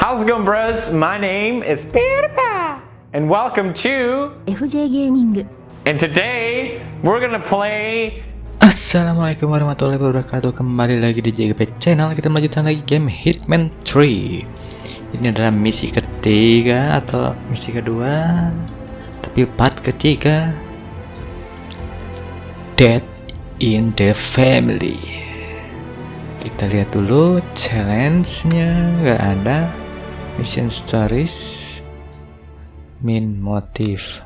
How's it going, bros? My name is PewDiePie, and welcome to FJ Gaming. And today we're gonna play. Assalamualaikum warahmatullahi wabarakatuh. Kembali lagi di JGP Channel. Kita melanjutkan lagi game Hitman III. Ini adalah misi ketiga atau misi kedua, tapi part ketiga, Death in the Family. Kita lihat dulu challenge-nya. Nggak ada. Mission stories, main motive,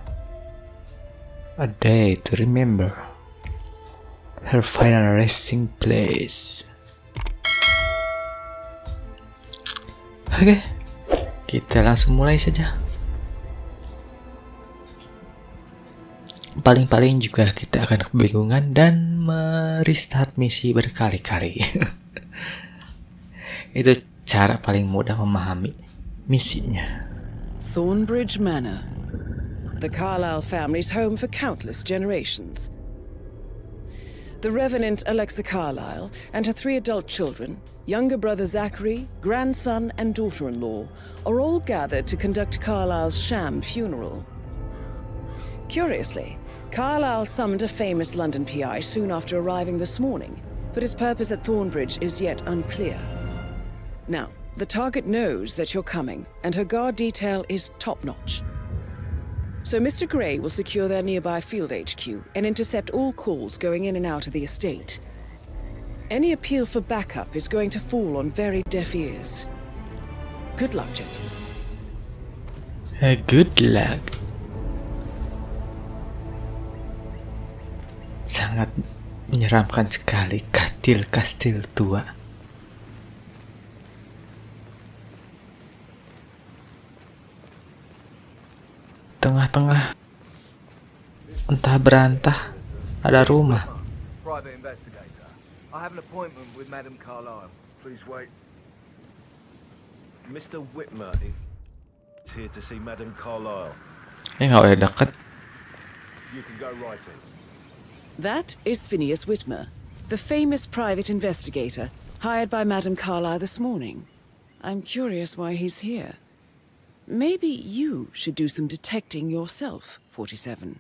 a day to remember, her final resting place. Oke, kita langsung mulai saja. Paling-paling juga kita akan kebingungan dan merestart misi berkali-kali. Itu cara paling mudah memahami misinya. Thornbridge Manor, the Carlyle family's home for countless generations. The Revenant Alexa Carlyle and her 3 adult children, younger brother Zachary, grandson and daughter-in-law, are all gathered to conduct Carlyle's sham funeral. Curiously, Carlyle summoned a famous London PI soon after arriving this morning, but his purpose at Thornbridge is yet unclear. Now, the target knows that you're coming, and her guard detail is top-notch. So Mr. Gray will secure their nearby field HQ and intercept all calls going in and out of the estate. Any appeal for backup is going to fall on very deaf ears. Good luck, gentlemen. Good luck. Sangat menyeramkan sekali kastil tua. Tengah-tengah entah berantah ada rumah. Private investigator. I have an appointment with Madam Carlyle. Please wait. Mr. Whitmer is here to see Madam Carlyle. Nggak boleh deket. You can go right in. That is Phineas Whitmer, the famous private investigator hired by Madam Carlyle this morning. I'm curious why he's here. Maybe you should do some detecting yourself, 47.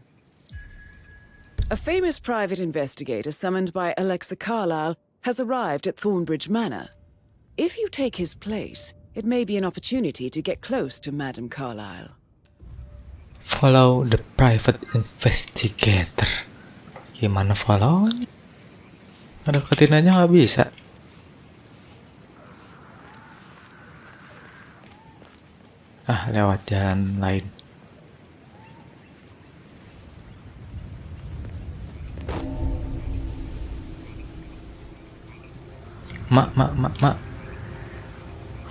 A famous private investigator summoned by Alexa Carlyle has arrived at Thornbridge Manor. If you take his place, it may be an opportunity to get close to Madam Carlyle. Follow the private investigator. Gimana follow? Deketin aja nggak bisa. Lewat jalan lain. Mak.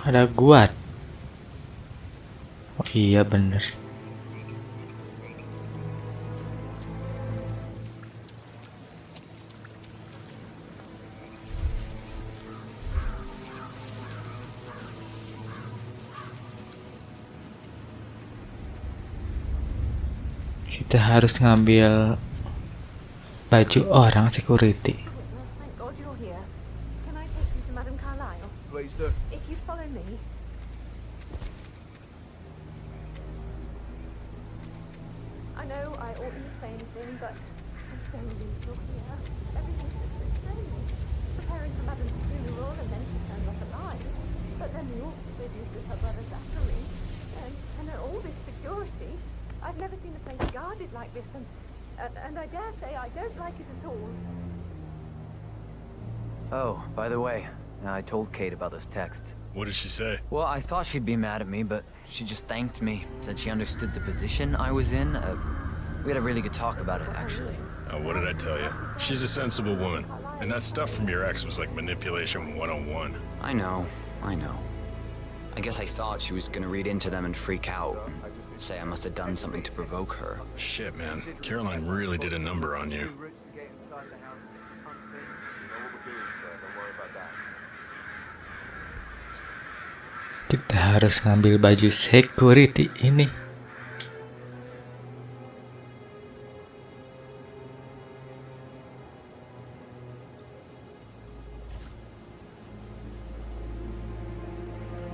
Ada guat. Oh iya bener. Kita harus ngambil baju orang security. Thank God you're here. Can I take you to Madam Carlyle? Please do. If you follow me. I know I oughtn't to say anything, but I'm so relieved you're here. Everything's just so strange. Preparing for Madam's funeral and then she turned up alive. But then the awful business with her brother Zachary. And all this security. I've never seen a place guarded like this, and I dare say I don't like it at all. Oh, by the way, I told Kate about those texts. What did she say? Well, I thought she'd be mad at me, but she just thanked me, said she understood the position I was in. We had a really good talk about it, actually. What did I tell you? She's a sensible woman. And that stuff from your ex was like manipulation 101. I know. I guess I thought she was gonna read into them and freak out. Say I must have done something to provoke her. Shit, man. Caroline really did a number on you. Kita harus ngambil baju security ini.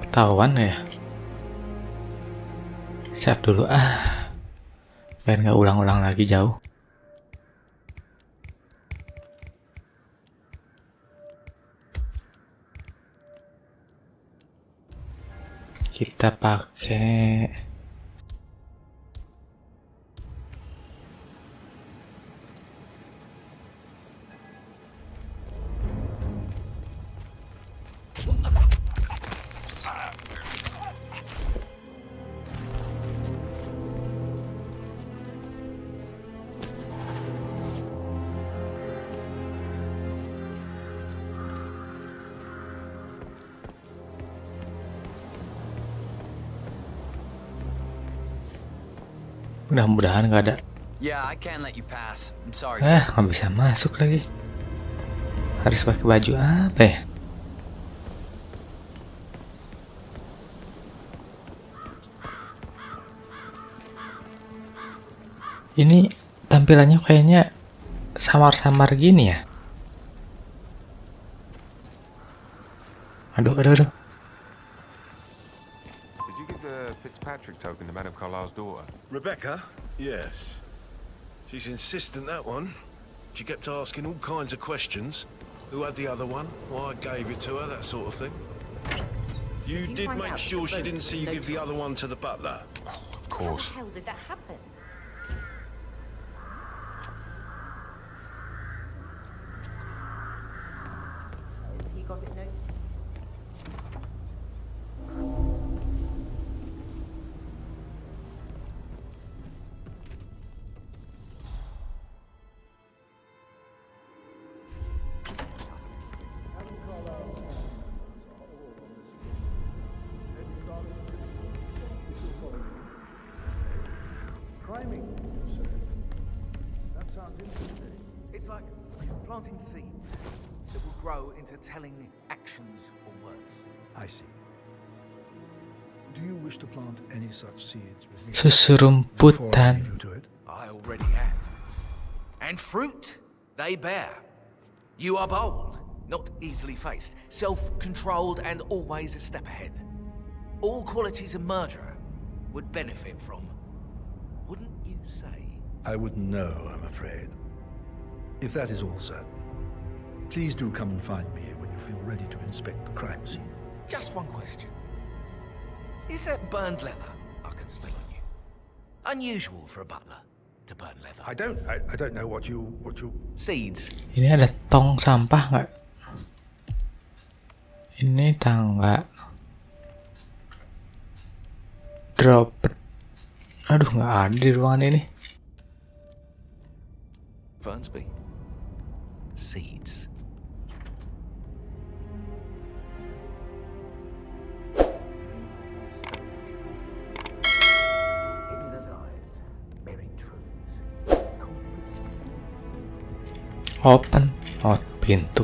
Ketahuan ya. Save dulu biar nggak ulang-ulang lagi jauh. Kita pakai mudah-mudahan nggak ada. Yeah, I can't let you pass. I'm sorry, sir. Nggak bisa masuk lagi. Harus pakai baju apa ya? Ini tampilannya kayaknya samar-samar gini ya. Aduh. Did you give the Fitzpatrick token to Madame Carlisle's daughter? Rebecca? Yes. She's insistent, that one. She kept asking all kinds of questions. Who had the other one? Why I gave it to her, that sort of thing. You did make sure she didn't see you give the other one to the butler? Of course. How did that happen? He got it, no? Priming, sir. That sounds interesting. It's like planting seeds that will grow into telling actions or words. I see. Do you wish to plant any such seeds with me before I Susurumputan. leave you to it? I already have. And fruit they bear. You are bold, not easily faced, self-controlled and always a step ahead. All qualities a murderer would benefit from. Wouldn't you say? I wouldn't know, I'm afraid. If that is all certain, please do come and find me when you feel ready to inspect the crime scene. Just one question. Is that burned leather I can smell on you? Unusual for a butler to burn leather. I don't know what you... Seeds. Ini ada tong sampah nggak? Ini tangga. Drop. Aduh, nggak ada di ruangan ini. Fernsby. Seeds. Hidden desires, buried truths. Open. Oh, pintu.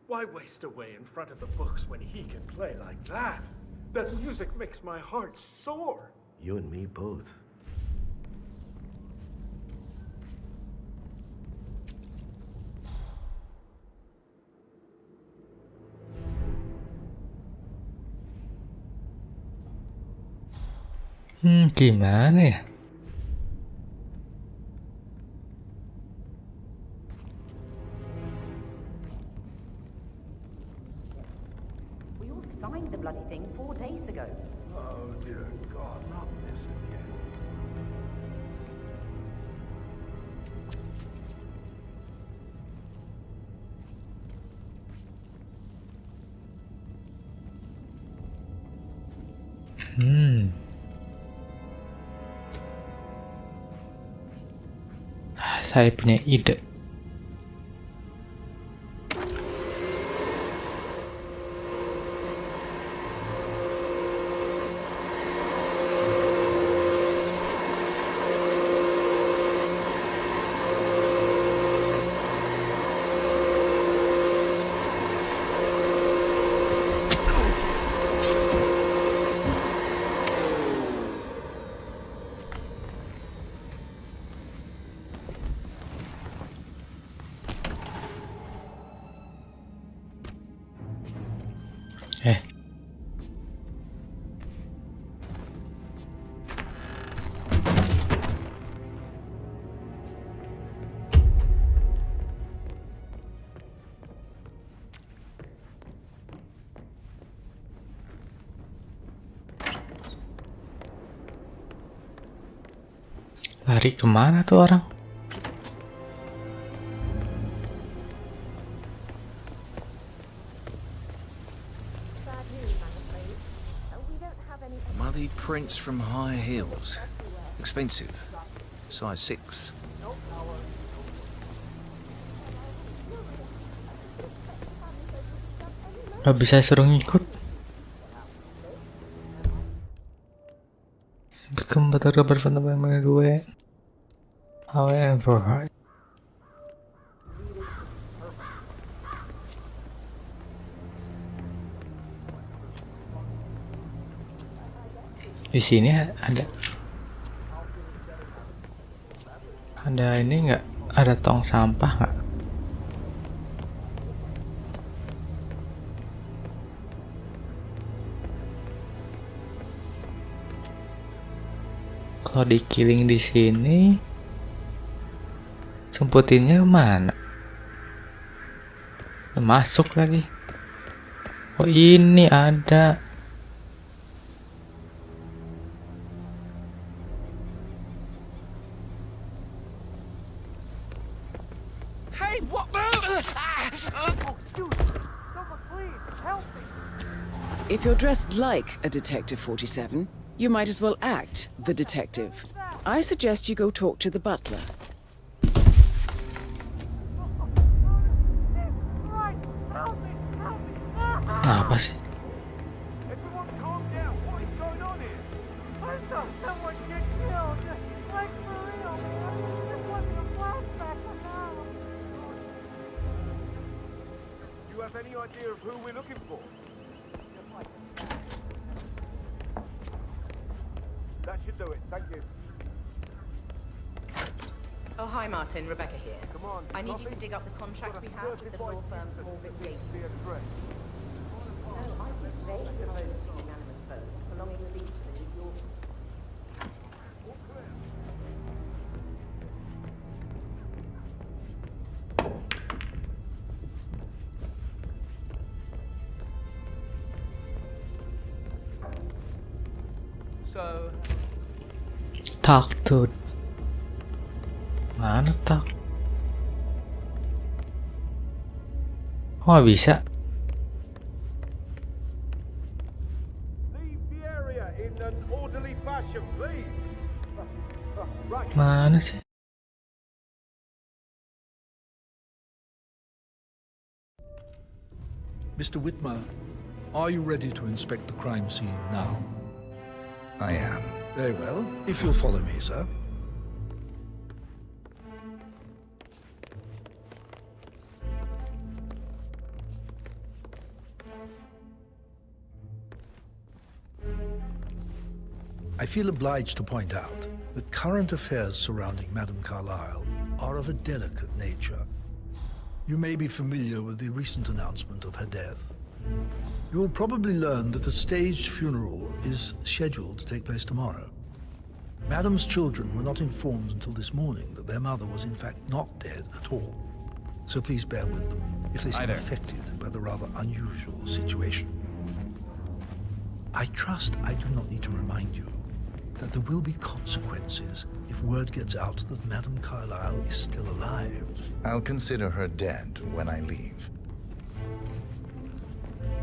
Why waste away in front of the books when he can play like that? That music makes my heart sore. You and me both. Gimana ya? We all signed the bloody thing 4 days ago. Oh dear God, not this again. Saya punya ide. Lari kemana tuh orang? Muddy prints from high heels. Expensive. Size 6. Gak bisa suruh ngikut. Betul kabar teman-teman gue. However, di sini ada ini nggak? Ada tong sampah nggak? Kalau dikiling di sini, semputinnya mana? Masuk lagi. Oh ini ada. Hey, what? If you're dressed like a Detective 47, you might as well act the detective. I suggest you go talk to the butler. Apa sih? Everyone calm down. What is going on here? I saw someone get killed. Like for real, man. This wasn't a flashback from now. Do you have any idea of who we're looking for? That should do it. Thank you. Oh, hi, Martin. Rebecca here. Come on. I need you to dig up the contract we have with the law firm Morgan Yates. The address. No, I think they proposed a unanimous vote belonging to these two. Your So, Talk to. Mana tak? Oh nggak bisa. leave the area in an orderly fashion, please. Right. Mana sih? Mr. Whitmer, are you ready to inspect the crime scene now? I am. Very well. If you'll follow me, sir. I feel obliged to point out that current affairs surrounding Madame Carlyle are of a delicate nature. You may be familiar with the recent announcement of her death. You will probably learn that a staged funeral is scheduled to take place tomorrow. Madame's children were not informed until this morning that their mother was in fact not dead at all. So please bear with them if they seem affected by the rather unusual situation. I trust I do not need to remind you that there will be consequences if word gets out that Madame Carlyle is still alive. I'll consider her dead when I leave.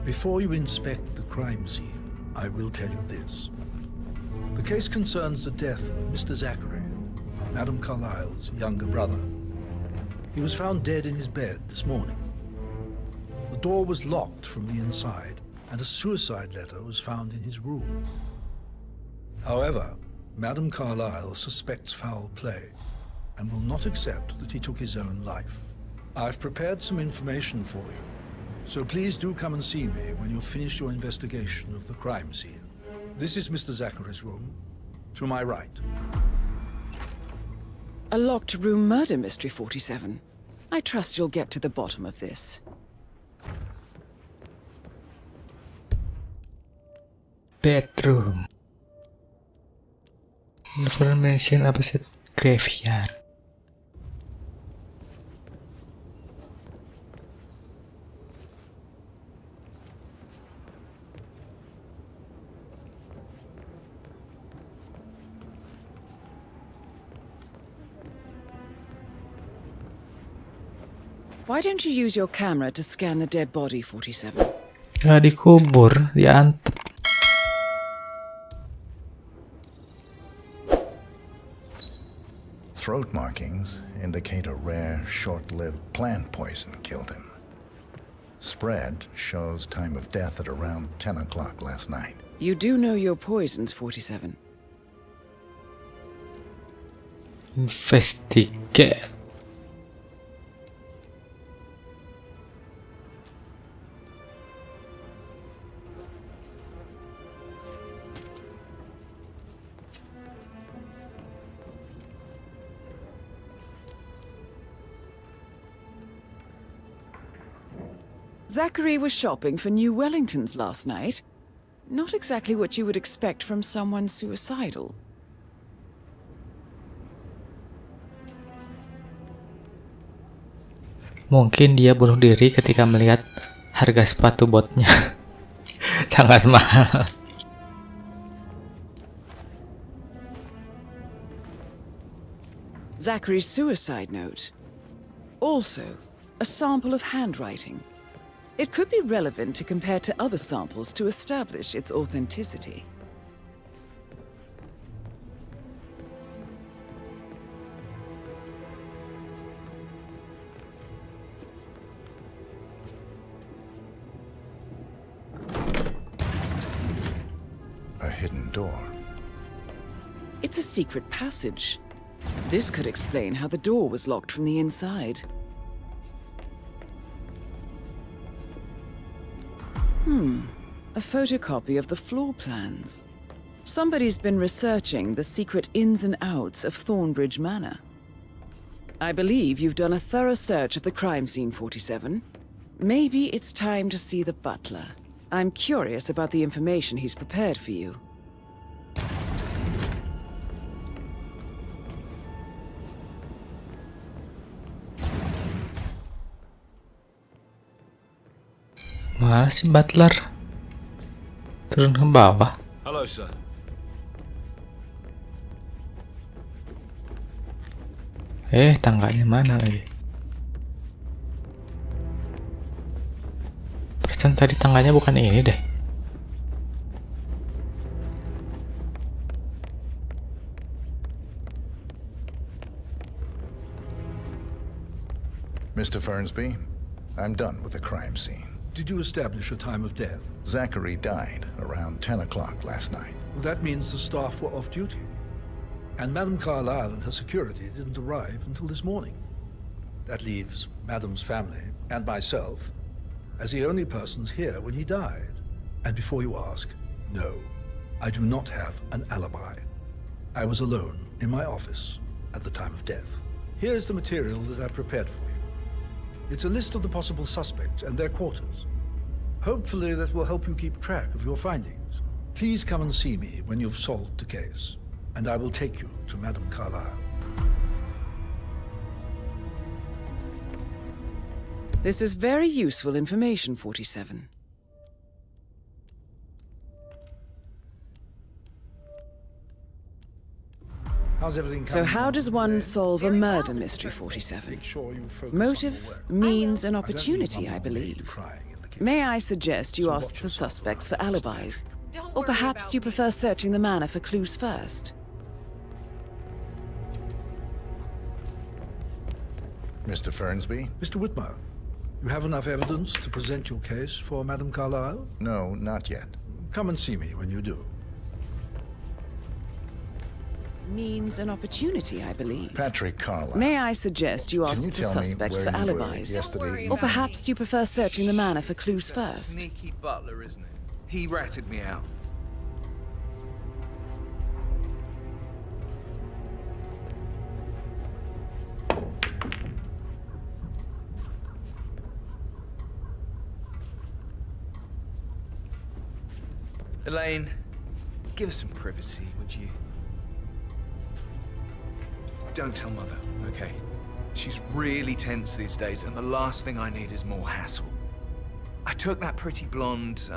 Before you inspect the crime scene, I will tell you this. The case concerns the death of Mr. Zachary, Madame Carlyle's younger brother. He was found dead in his bed this morning. The door was locked from the inside, and a suicide letter was found in his room. However, Madame Carlyle suspects foul play and will not accept that he took his own life. I've prepared some information for you, so please do come and see me when you've finished your investigation of the crime scene. This is Mr. Zachary's room, to my right. A locked room murder mystery, 47. I trust you'll get to the bottom of this. Bedroom. Information opposite graveyard. Why don't you use your camera to scan the dead body, 47? Ya dikubur, diantep. Throat markings indicate a rare, short-lived plant poison killed him. Spread shows time of death at around 10 o'clock last night. You do know your poisons, 47. Investigate. Zachary was shopping for new Wellingtons last night. Not exactly what you would expect from someone suicidal. Mungkin dia bunuh diri ketika melihat harga sepatu botnya sangat mahal. Zachary's suicide note. Also, a sample of handwriting. It could be relevant to compare to other samples to establish its authenticity. A hidden door. It's a secret passage. This could explain how the door was locked from the inside. A photocopy of the floor plans. Somebody's been researching the secret ins and outs of Thornbridge Manor. I believe you've done a thorough search of the crime scene, 47. Maybe it's time to see the butler. I'm curious about the information he's prepared for you. Mana sih butler? Turun ke bawah. Hello, sir. Tangganya mana lagi? Perasaan tadi tangganya bukan ini deh. Mr. Fernsby, I'm done with the crime scene. Did you establish a time of death? Zachary died around 10 o'clock last night. Well, that means the staff were off duty. And Madame Carlyle and her security didn't arrive until this morning. That leaves Madame's family and myself as the only persons here when he died. And before you ask, no, I do not have an alibi. I was alone in my office at the time of death. Here's the material that I prepared for you. It's a list of the possible suspects and their quarters. Hopefully that will help you keep track of your findings. Please come and see me when you've solved the case, and I will take you to Madame Carlyle. This is very useful information, 47. So how does one solve a murder mystery, 47? Motive, means, and opportunity, I believe. May I suggest you ask the suspects for alibis? Or perhaps you prefer searching the manor for clues first? Mr. Fernsby? Mr. Whitmer, you have enough evidence to present your case for Madame Carlyle? No, not yet. Come and see me when you do. Means an opportunity, I believe. Patrick Carlyle. May I suggest you ask you the tell me suspects for where you were alibis? yesterday Or perhaps do you prefer searching the manor for clues first? Sneaky butler, isn't it? He ratted me out. Elaine, give us some privacy, would you? Don't tell Mother, okay? She's really tense these days, and the last thing I need is more hassle. I took that pretty blonde,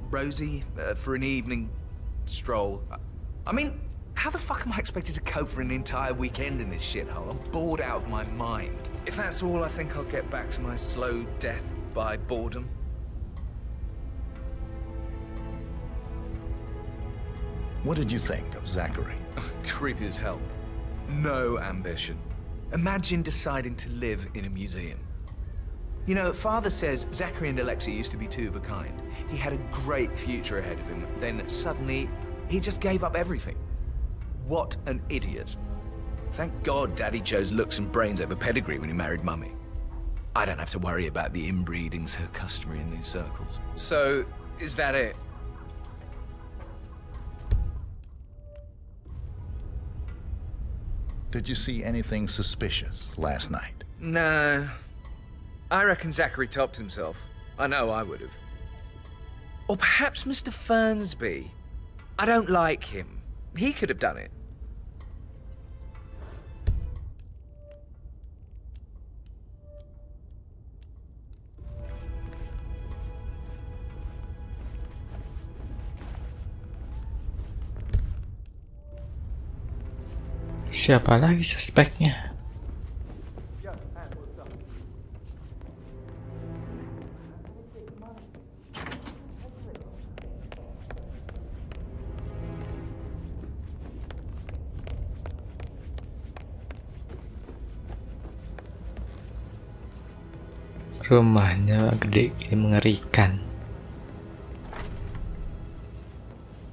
Rosie, for an evening stroll. I mean, how the fuck am I expected to cope for an entire weekend in this shithole? I'm bored out of my mind. If that's all, I think I'll get back to my slow death by boredom. What did you think of Zachary? Creepy as hell. No ambition. Imagine deciding to live in a museum. You know, Father says Zachary and Alexia used to be two of a kind. He had a great future ahead of him. Then suddenly, he just gave up everything. What an idiot. Thank God Daddy chose looks and brains over pedigree when he married Mummy. I don't have to worry about the inbreeding so customary in these circles. So, is that it? Did you see anything suspicious last night? No. I reckon Zachary topped himself. I know I would have. Or perhaps Mr. Fernsby. I don't like him. He could have done it. Siapa lagi suspeknya? Rumahnya gede ini mengerikan.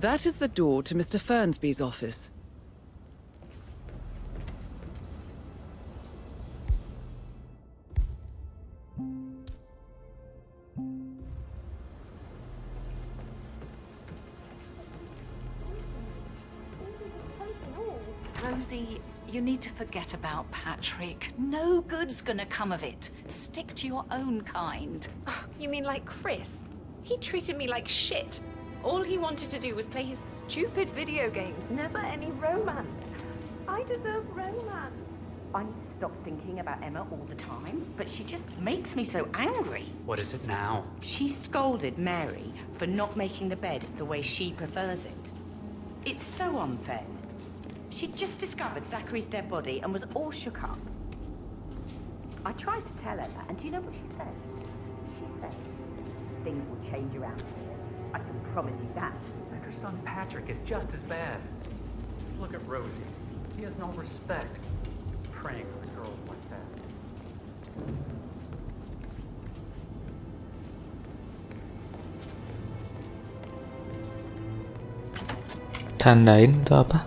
That is the door to Mr. Fernsby's office. Rosie, you need to forget about Patrick. No good's gonna come of it. Stick to your own kind. Oh, you mean like Chris? He treated me like shit. All he wanted to do was play his stupid video games. Never any romance. I deserve romance. I need to stop thinking about Emma all the time, but she just makes me so angry. What is it now? She scolded Mary for not making the bed the way she prefers it. It's so unfair. She'd just discovered Zachary's dead body and was all shook up. I tried to tell her that, and do you know what she said? She said, things will change around here. I can promise you that. And her son Patrick is just as bad. Look at Rosie. He has no respect. Praying for girls like that. Tandain itu apa?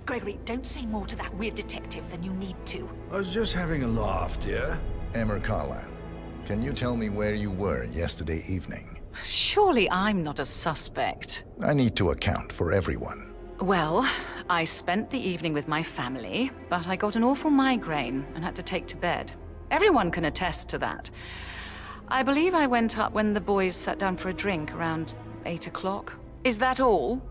Gregory, don't say more to that weird detective than you need to. I was just having a laugh, dear. Emma Carlyle, can you tell me where you were yesterday evening? Surely I'm not a suspect. I need to account for everyone. Well, I spent the evening with my family, but I got an awful migraine and had to take to bed. Everyone can attest to that. I believe I went up when the boys sat down for a drink around 8 o'clock. Is that all?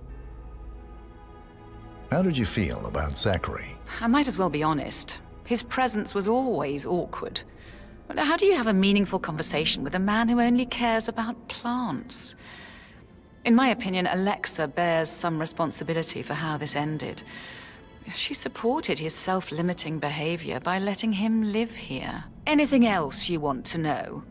How did you feel about Zachary? I might as well be honest. His presence was always awkward. But how do you have a meaningful conversation with a man who only cares about plants? In my opinion, Alexa bears some responsibility for how this ended. She supported his self-limiting behavior by letting him live here. Anything else you want to know?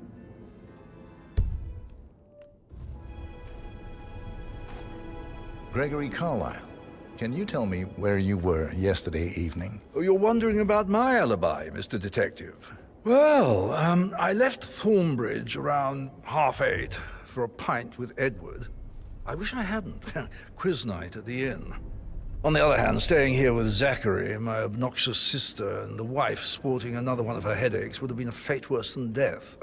Gregory Carlyle, can you tell me where you were yesterday evening? Oh, you're wondering about my alibi, Mr. Detective. Well, I left Thornbridge around 8:30 for a pint with Edward. I wish I hadn't. Quiz night at the inn. On the other hand, staying here with Zachary, my obnoxious sister, and the wife sporting another one of her headaches would have been a fate worse than death.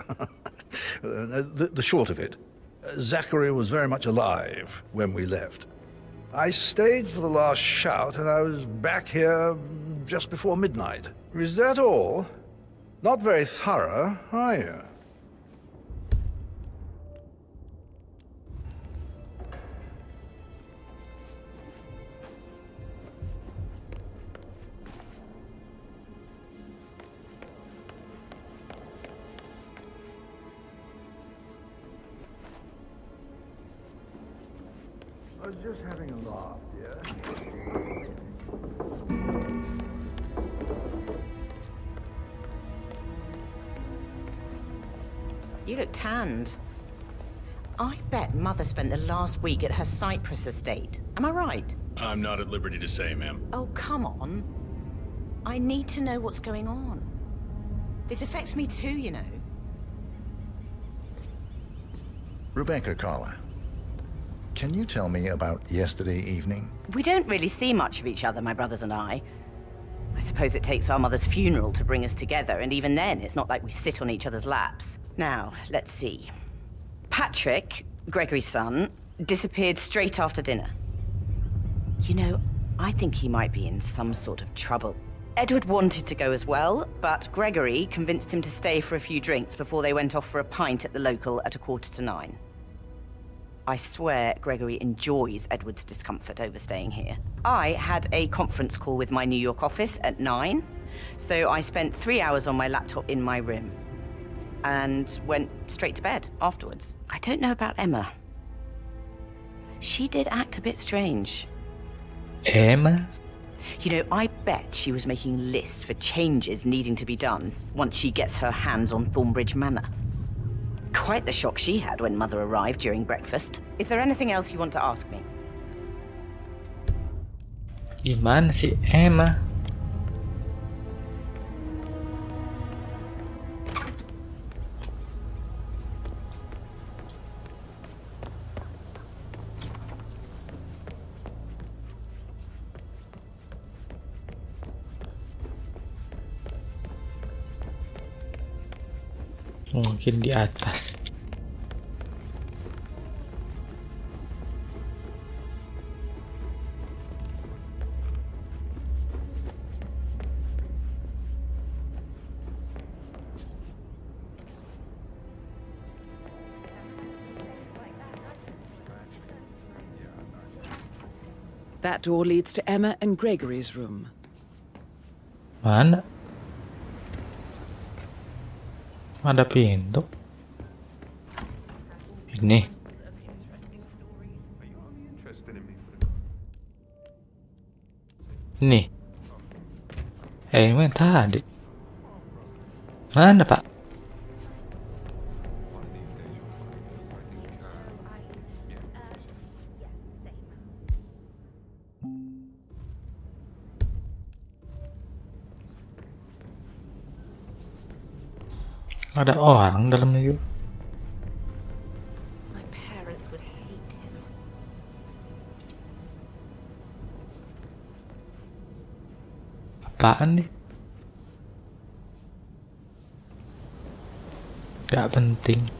The short of it, Zachary was very much alive when we left. I stayed for the last shout, and I was back here just before midnight. Is that all? Not very thorough, are you? I was just having a laugh, dear. You look tanned. I bet Mother spent the last week at her Cyprus estate. Am I right? I'm not at liberty to say, ma'am. Oh, come on. I need to know what's going on. This affects me too, you know. Rebecca Carlyle, can you tell me about yesterday evening? We don't really see much of each other, my brothers and I. I suppose it takes our mother's funeral to bring us together, and even then, it's not like we sit on each other's laps. Now, let's see. Patrick, Gregory's son, disappeared straight after dinner. You know, I think he might be in some sort of trouble. Edward wanted to go as well, but Gregory convinced him to stay for a few drinks before they went off for a pint at the local at 9:15. I swear Gregory enjoys Edward's discomfort over staying here. I had a conference call with my New York office at 9, so I spent 3 hours on my laptop in my room and went straight to bed afterwards. I don't know about Emma. She did act a bit strange. Emma? You know, I bet she was making lists for changes needing to be done once she gets her hands on Thornbridge Manor. Quite the shock she had when Mother arrived during breakfast. Is there anything else you want to ask me? Gimana sih Emma? Mungkin di atas. That door leads to Emma and Gregory's room. Mana? Ada pintu. Ini. Ini. Ini tadi. Mana, Pak? Ada orang dalamnya juga. My parents would hate him. Apaan nih? Gak penting.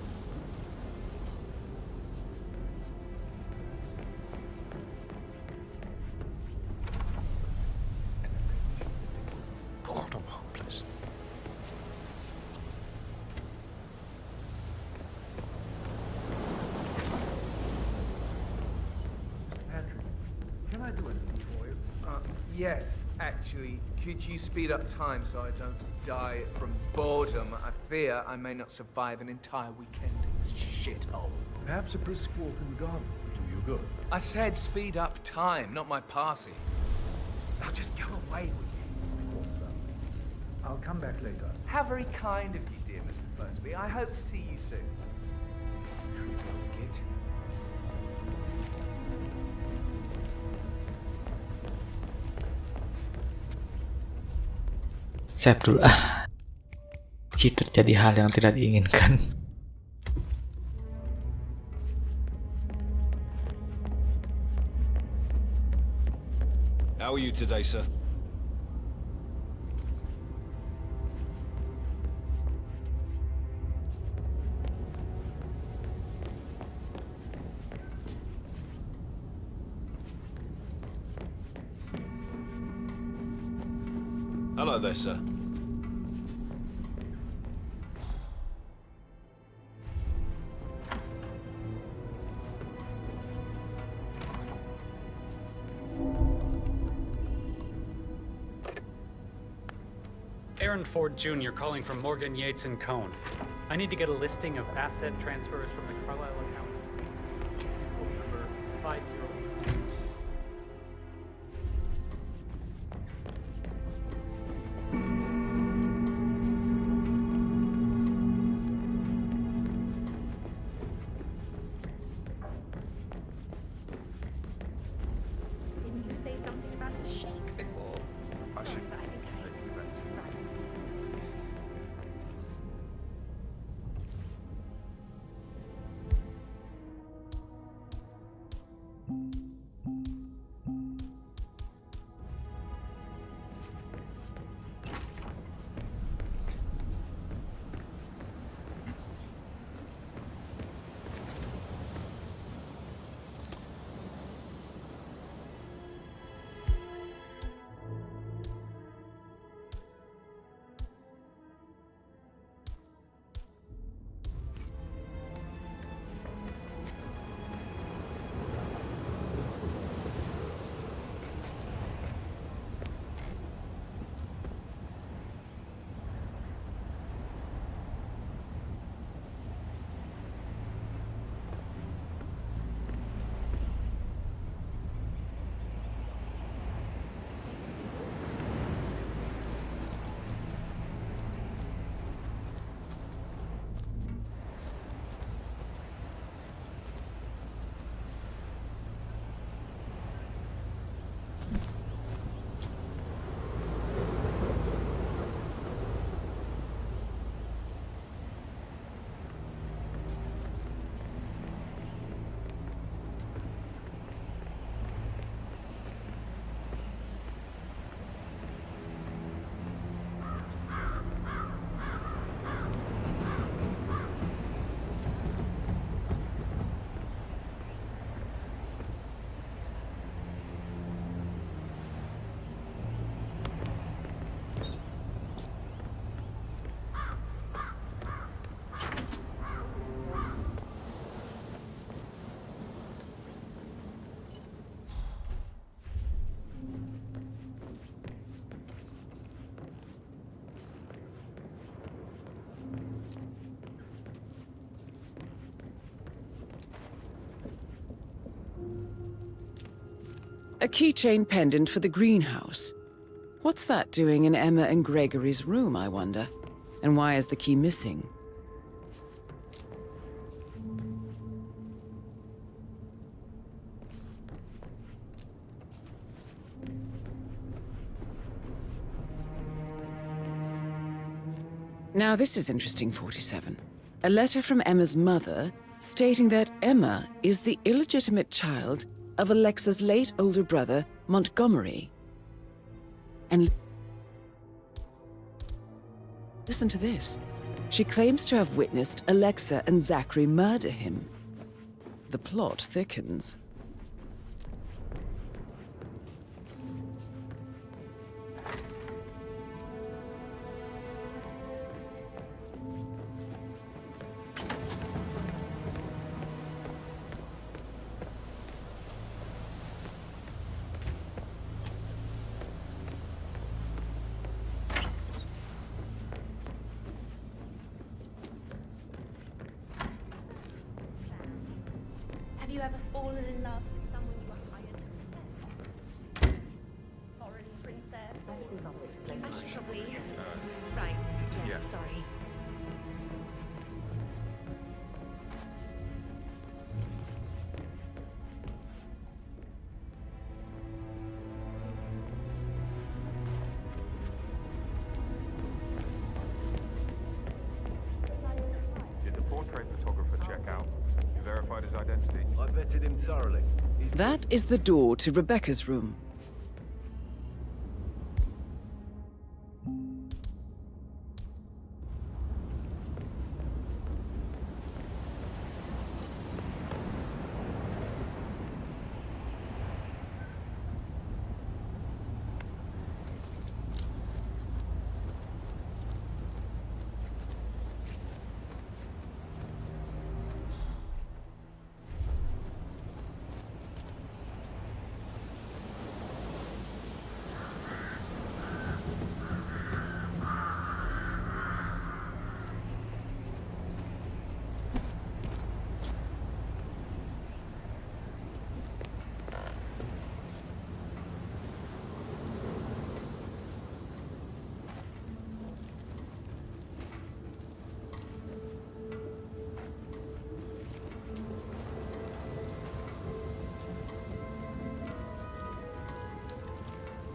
Yes, actually. Could you speed up time so I don't die from boredom? I fear I may not survive an entire weekend in this shithole. Perhaps a brisk walk in the garden would do you good. I said speed up time, not my passing. Now just go away with you. I'll come back later. How very kind of you, dear Mr. Flersby. I hope to see you soon. Creepy old git. Save dulu. Jika terjadi hal yang tidak diinginkan. How are you today, sir? Hello there, sir. Aaron Ford Jr. calling from Morgan, Yates & Cohn. I need to get a listing of asset transfers from the Carlisle account. Phone number 50. Didn't you say something about a shake before? I should. But I think I heard you right. A keychain pendant for the greenhouse. What's that doing in Emma and Gregory's room, I wonder? And why is the key missing? Now this is interesting, 47. A letter from Emma's mother stating that Emma is the illegitimate child of Alexa's late older brother, Montgomery. And listen to this. She claims to have witnessed Alexa and Zachary murder him. The plot thickens. Have you ever fallen in love with someone you were hired to protect? Foreign pretty princess. I should probably... Right, yeah, sorry. Did the portrait photographer check out? You verified his identity? I vetted him thoroughly. That is the door to Rebecca's room.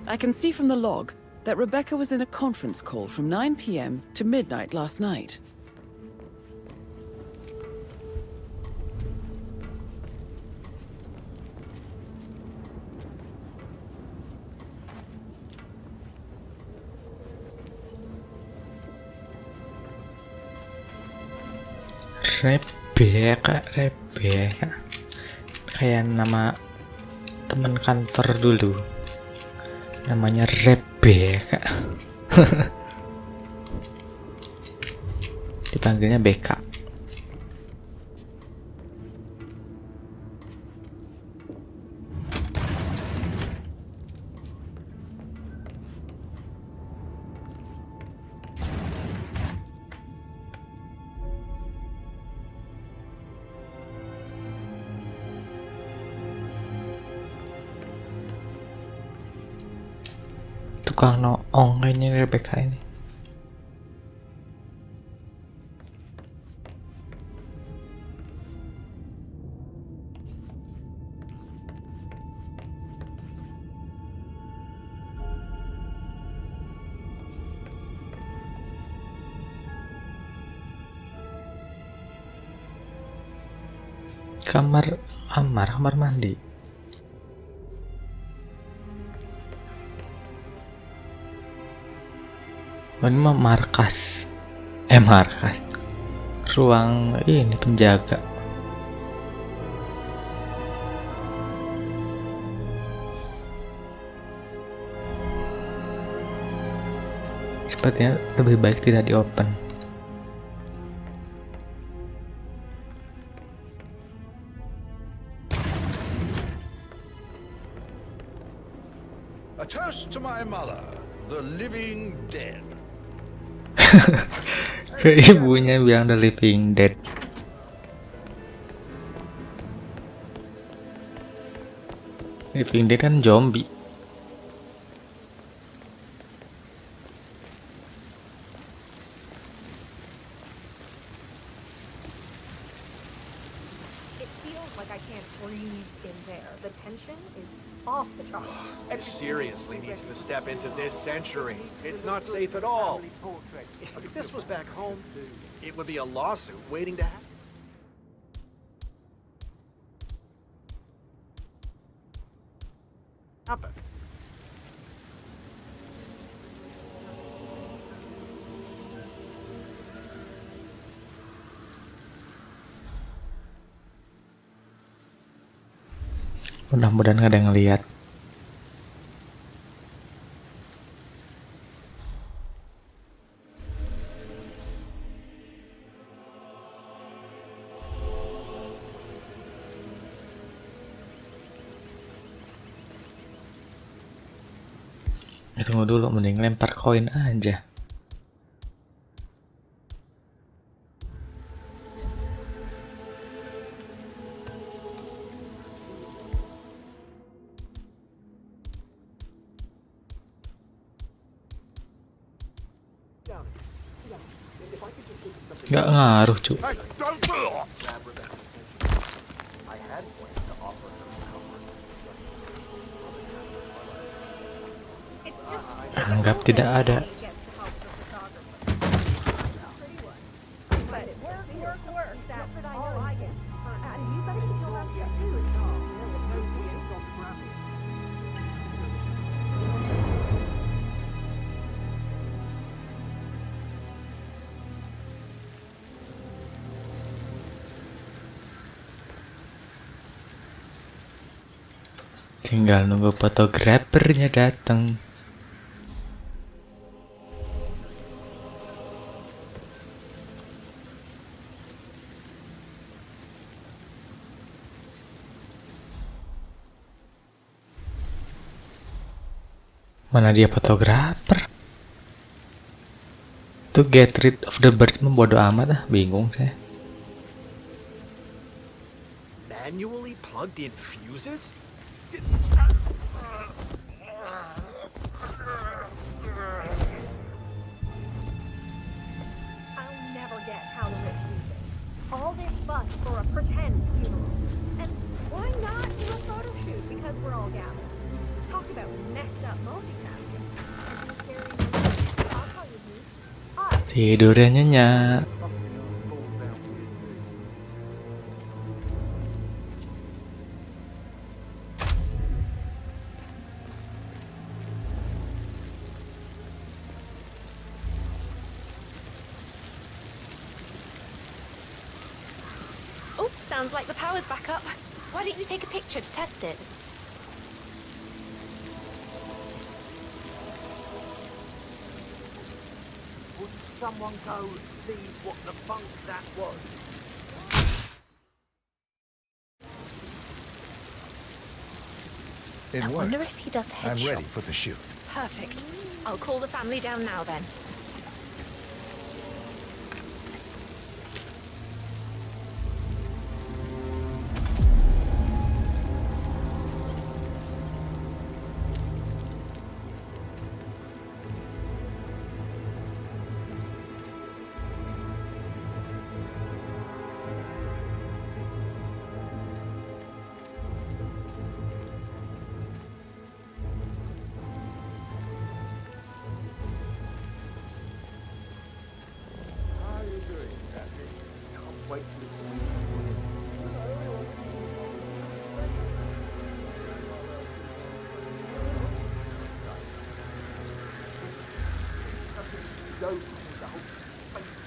I can see from the log that Rebecca was in a conference call from 9 p.m. to midnight last night. Rebecca kayak nama teman kantor dulu, namanya Rebecca. Dipanggilnya Beka. Tukang noong kayaknya Rebecca ini. Kamar mandi. Ini mah markas. Ruang ini penjaga. Sepertinya lebih baik tidak di-open. A toast to my mother, the living dead. Ke ibunya bilang The Living Dead. Living Dead kan zombie. It feels like I can't breathe in there. The tension is off the charts. It seriously needs to step into this century. It's not safe at all. If this was back home, it would be a lawsuit waiting to happen. Mudah-mudahan gak ada yang ngeliat. Tunggu dulu, mending lempar koin aja. Nggak ngaruh, cu. Anggap tidak ada. Tinggal nunggu fotografernya datang. Mana dia fotografer? To get rid of the bird, bodo amat, bingung saya. Manually plugged in fuses? I'll never get how to refuse it. All this fuss for a pretend funeral. And why not do a photo shoot because we're all gathered? Talk about messed up multitasking. I'll tell you who. Tidurnya nyenyak. Oh, sounds like the power's back up. Why don't you take a picture to test it? Would someone go see what the funk that was? It I worked. wonder if he does headshots. I'm ready for the shoot. Perfect. I'll call the family down now then.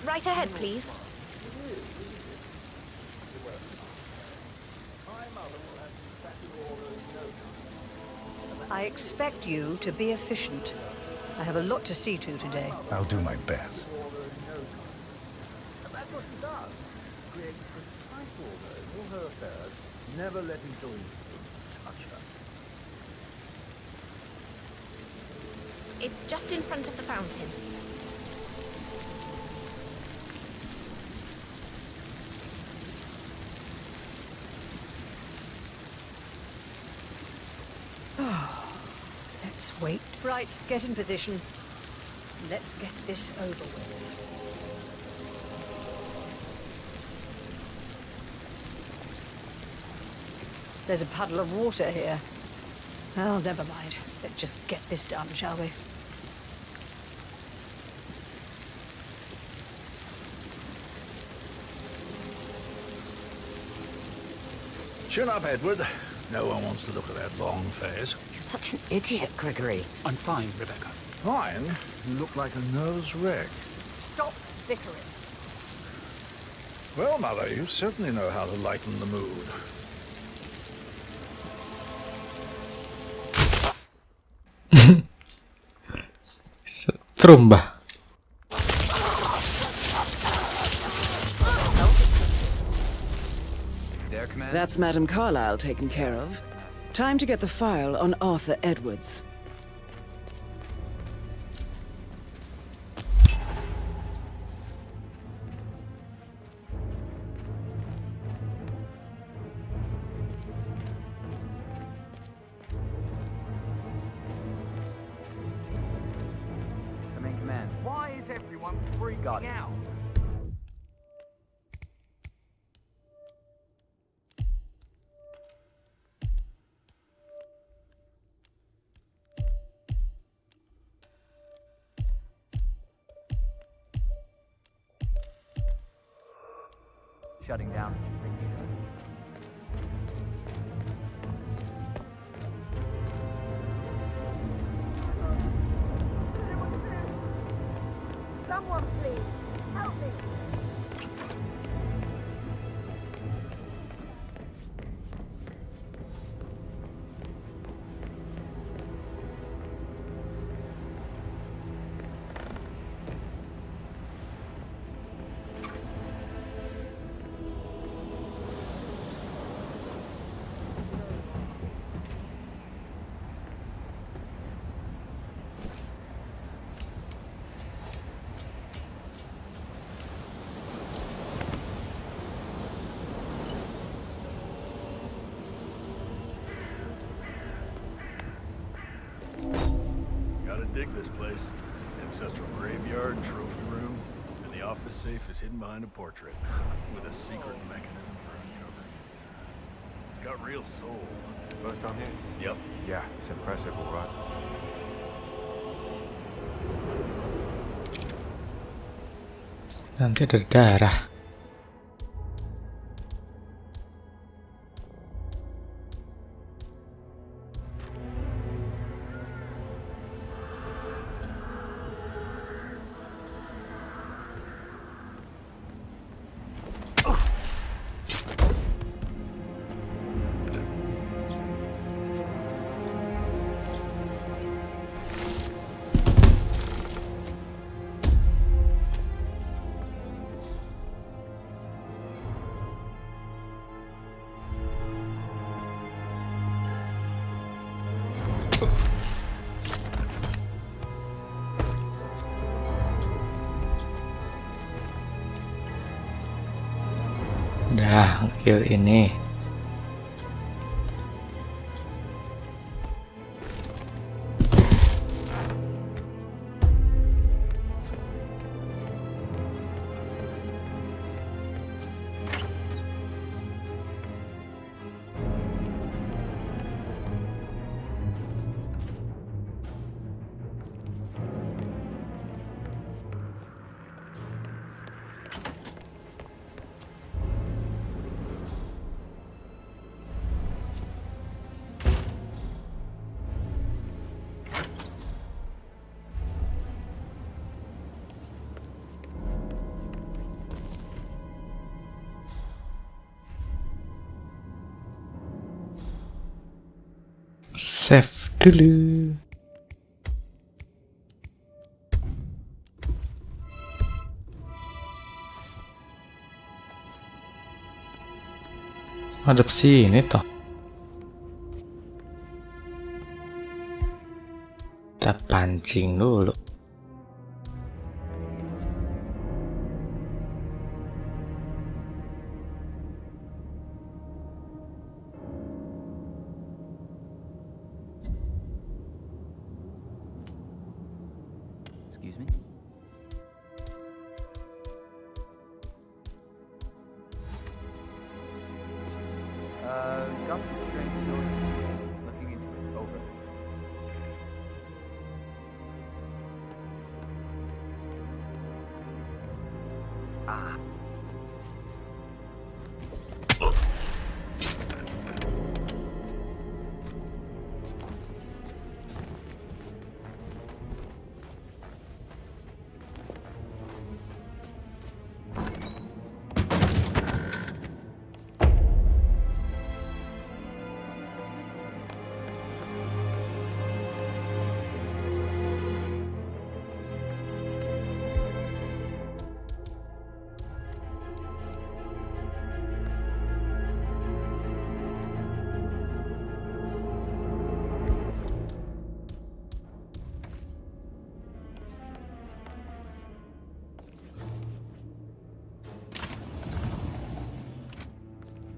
Right ahead, please. I expect you to be efficient. I have a lot to see to today. I'll do my best. That's what she does. Create precise order in all her affairs, never letting coincidence touch her. It's just in front of the fountain. Let's wait. Right, get in position. Let's get this over with. There's a puddle of water here. Well, never mind. Let's just get this done, shall we? Chin up, Edward. No one wants to look at that long face. You're such an idiot, Gregory. I'm fine, Rebecca. Fine. You look like a nervous wreck. Stop bickering. Well, Mother, you certainly know how to lighten the mood. Trumba. That's Madame Carlyle taken care of. Time to get the file on Arthur Edwards. Come in, command. Why is everyone freaking out? shutting down is a big deal. Someone please, help me. Gotta dig this place. Ancestral graveyard, trophy room, and the office safe is hidden behind a portrait with a secret mechanism for uncovering. It's got real soul. First time here? Yep. Yeah, it's impressive, all right. Nanti ada darah. Dah, kill ini. Save dulu. Hadap sini toh. Kita pancing dulu. Excuse me? Got some strange noises. Looking into it. Over. Ah.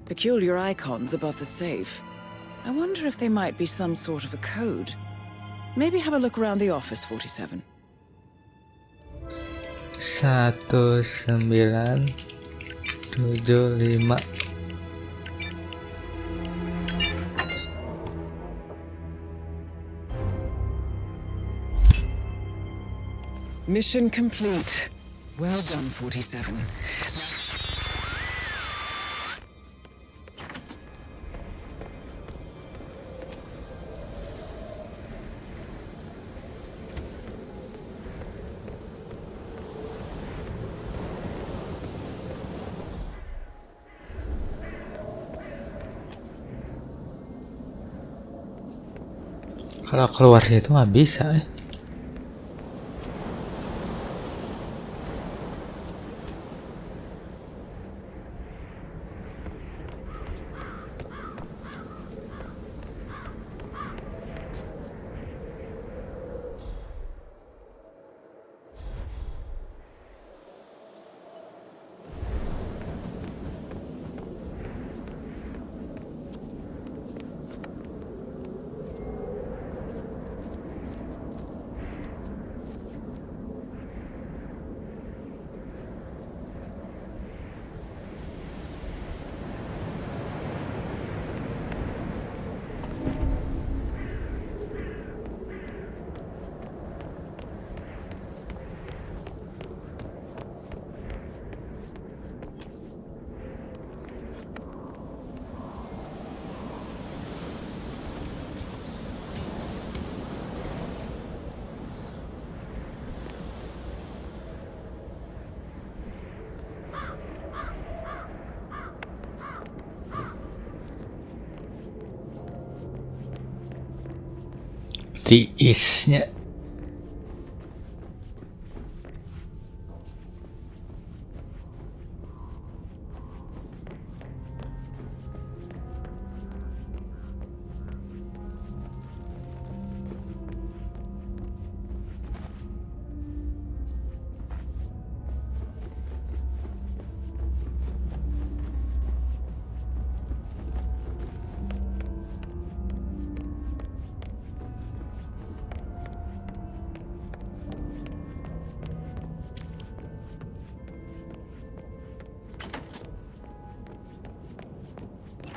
Peculiar icons above the safe. I wonder if they might be some sort of a code. Maybe have a look around the office, 47. 1975. Mission complete. Well done, 47. Kalau keluar situ nggak bisa. Tiisnya.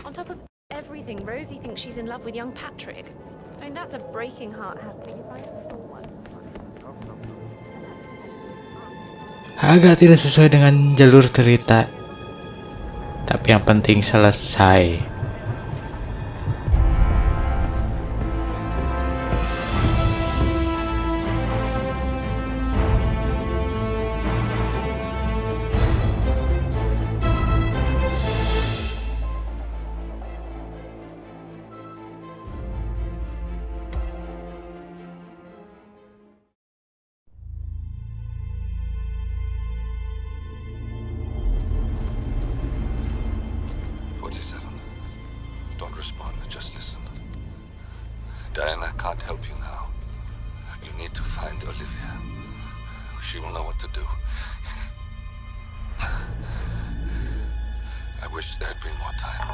On top of everything, Rosie thinks she's in love with young Patrick. I mean, that's a breaking heart happening if I ever saw one. Agak tidak sesuai dengan jalur cerita, tapi yang penting selesai. Diana can't help you now. You need to find Olivia. She will know what to do. I wish there had been more time.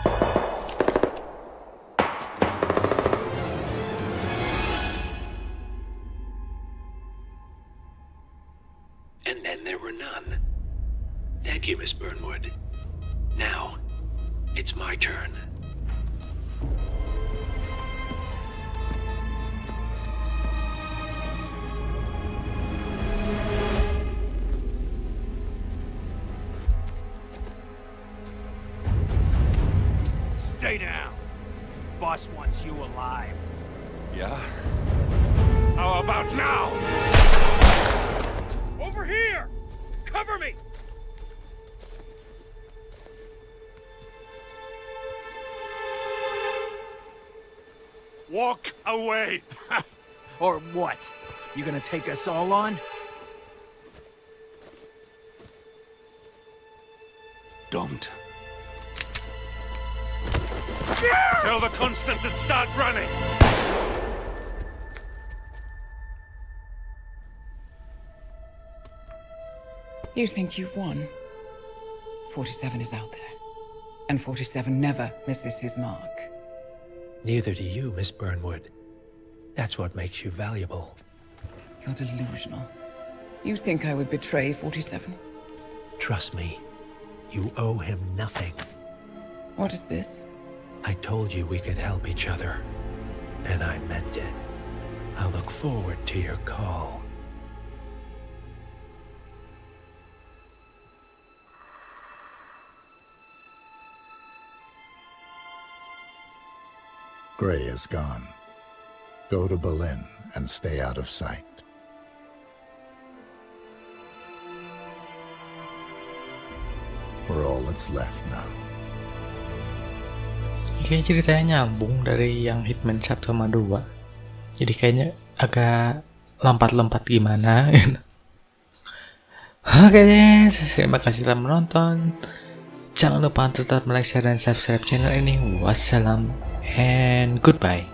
And then there were none. Thank you, Miss Burnwood. Now, it's my turn. Stay down. Boss wants you alive. Yeah? How about now? Over here! Cover me! Walk away! Or what? You gonna take us all on? Don't. Tell the Constant to start running! You think you've won? 47 is out there. And 47 never misses his mark. Neither do you, Miss Burnwood. That's what makes you valuable. You're delusional. You think I would betray 47? Trust me, you owe him nothing. What is this? I told you we could help each other, and I meant it. I look forward to your call. Gray is gone. Go to Berlin and stay out of sight. We're all that's left now. Kayaknya ceritanya nyambung dari yang Hitman 1 sama 2. Jadi kayaknya agak lompat-lompat gimana. Oke deh, terima kasih telah menonton. Jangan lupa untuk tetap like, share, dan subscribe channel ini. Wassalam and goodbye.